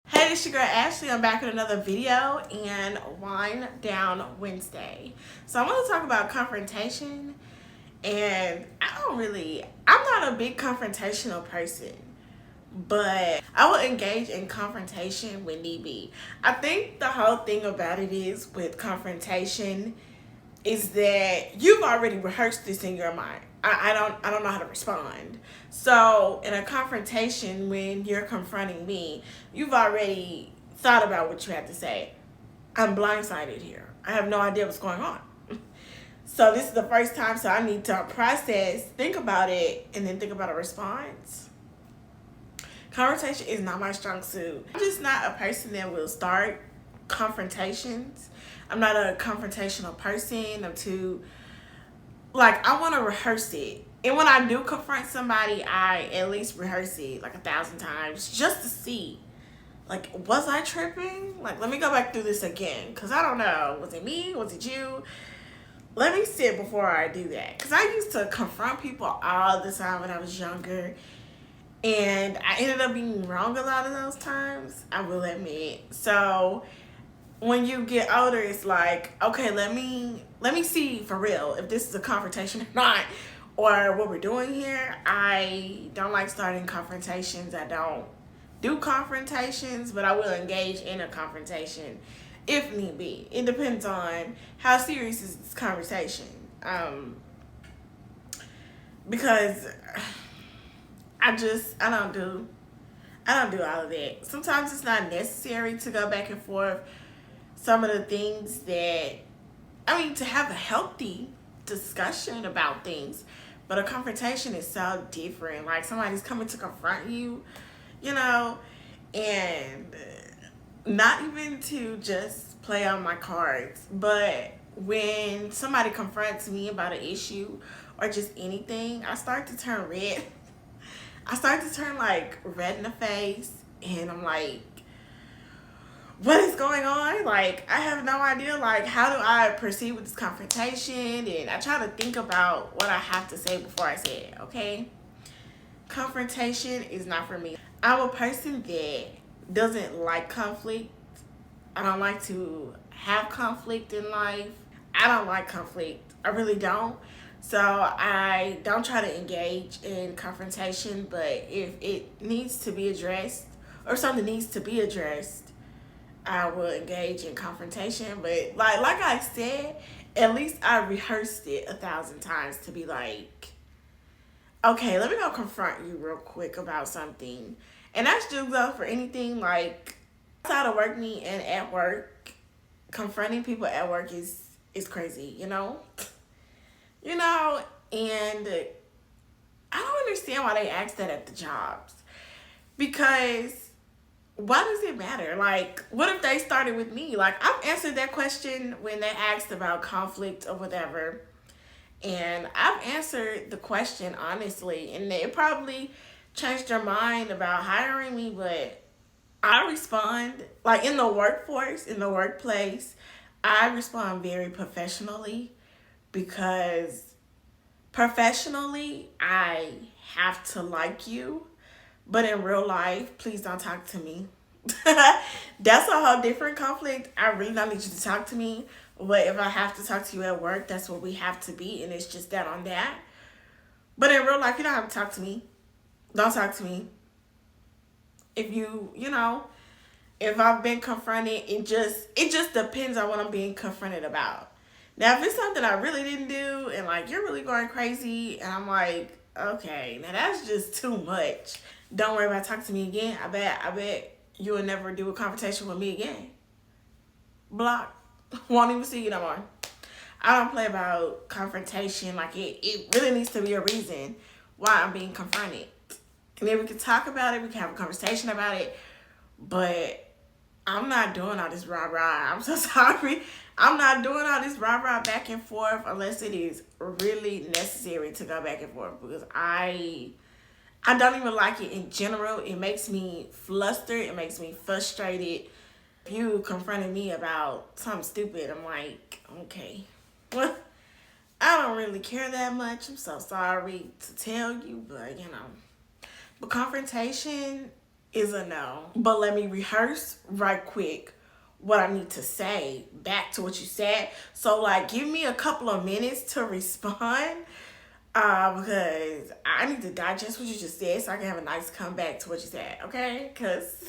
Hey, it's your girl Ashley. I'm back with another video and Wind Down Wednesday. So I want to talk about confrontation, and I'm not a big confrontational person, but I will engage in confrontation when need be. I think the whole thing about it is with confrontation is that you've already rehearsed this in your mind. I don't know how to respond. So in a confrontation, when you're confronting me, you've already thought about what you have to say. I'm blindsided here. I have no idea what's going on. So this is the first time, so I need to process, think about it, and then think about a response. Confrontation is not my strong suit. I'm just not a person that will start confrontations. I'm not a confrontational person. I'm too, I want to rehearse it. And when I do confront somebody, I at least rehearse it like 1,000 times just to see, was I tripping? Let me go back through this again, because I don't know. Was it me? Was it you? Let me sit before I do that. Because I used to confront people all the time when I was younger. And I ended up being wrong a lot of those times, I will admit. So when you get older, it's like, okay, let me see for real if this is a confrontation or not, or what we're doing here. I don't like starting confrontations. I don't do confrontations, but I will engage in a confrontation if need be. It depends on how serious is this conversation. Because I don't do all of that. Sometimes it's not necessary to go back and forth. Some of the things that, to have a healthy discussion about things, but a confrontation is so different. Like somebody's coming to confront you, and not even to just play on my cards, but when somebody confronts me about an issue or just anything, I start to turn red. I start to turn red in the face, and I'm like, what is going on? I have no idea. How do I proceed with this confrontation? And I try to think about what I have to say before I say it, okay? Confrontation is not for me. I'm a person that doesn't like conflict. I don't like to have conflict in life. I don't like conflict. I really don't. So I don't try to engage in confrontation, but if it needs to be addressed or something needs to be addressed, I will engage in confrontation. But like I said, at least I rehearsed it 1,000 times to be like, okay, let me go confront you real quick about something. And that's just go for anything outside of work me and at work. Confronting people at work is crazy, and I don't understand why they ask that at the jobs. Because why does it matter? What if they started with me? I've answered that question when they asked about conflict or whatever. And I've answered the question honestly. And it probably changed their mind about hiring me. But I respond, in the workforce, in the workplace, I respond very professionally. Because professionally, I have to like you. But in real life, please don't talk to me. That's a whole different conflict. I really don't need you to talk to me. But if I have to talk to you at work, that's what we have to be. And it's just that on that. But in real life, you don't have to talk to me. Don't talk to me. If if I've been confronted, it just depends on what I'm being confronted about. Now, if it's something I really didn't do and you're really going crazy and I'm like, okay, now that's just too much. Don't worry about talking to me again. I bet you will never do a confrontation with me again. Block. Won't even see you no more. I don't play about confrontation. It really needs to be a reason why I'm being confronted. And then we can talk about it. We can have a conversation about it. But I'm not doing all this rah-rah. I'm so sorry. I'm not doing all this rah-rah back and forth unless it is really necessary to go back and forth. Because I don't even like it in general. It makes me flustered. It makes me frustrated. If you confronted me about something stupid, I'm like, okay. Well, I don't really care that much. I'm so sorry to tell you, but But confrontation is a no. But let me rehearse right quick what I need to say back to what you said. So like give me a couple of minutes to respond. Because I need to digest what you just said so I can have a nice comeback to what you said, okay? Because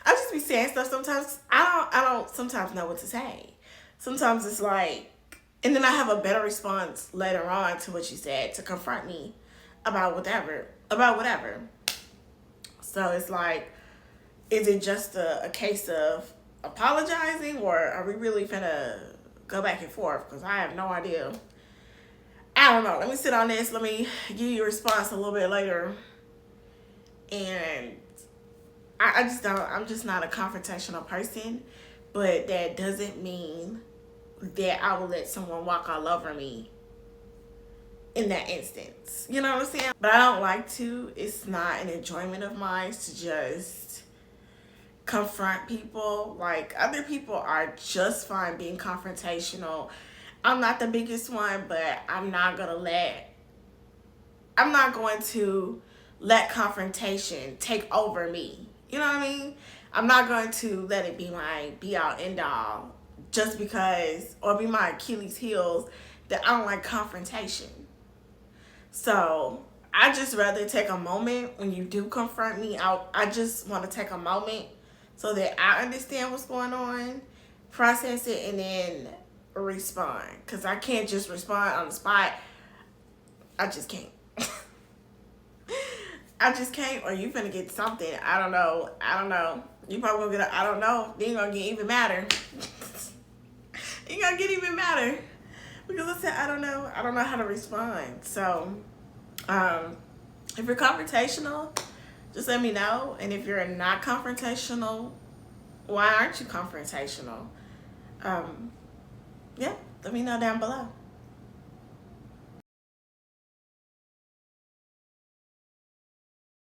I just be saying stuff sometimes. I don't sometimes know what to say. Sometimes it's like, and then I have a better response later on to what you said to confront me about whatever. So it's like, is it just a case of apologizing, or are we really finna go back and forth? Because I have no idea. I don't know. Let me sit on this. Let me give you a response a little bit later. And I just don't, I'm just not a confrontational person. But that doesn't mean that I will let someone walk all over me in that instance. You know what I'm saying? But I don't like to. It's not an enjoyment of mine to just confront people. Like, other people are just fine being confrontational. I'm not the biggest one, but I'm not going to let confrontation take over me. You know what I mean? I'm not going to let it be my be all end all just because, or be my Achilles heels, that I don't like confrontation. So I just rather take a moment when you do confront me. I just want to take a moment so that I understand what's going on, process it, and then respond. Because I can't just respond on the spot. I just can't. I just can't. Or you finna get something. I don't know. You probably gonna get a I don't know. Then you're gonna get even madder. You're gonna get even madder. Because I said I don't know. I don't know how to respond. So if you're confrontational, just let me know. And if you're not confrontational, why aren't you confrontational? Yeah, let me know down below.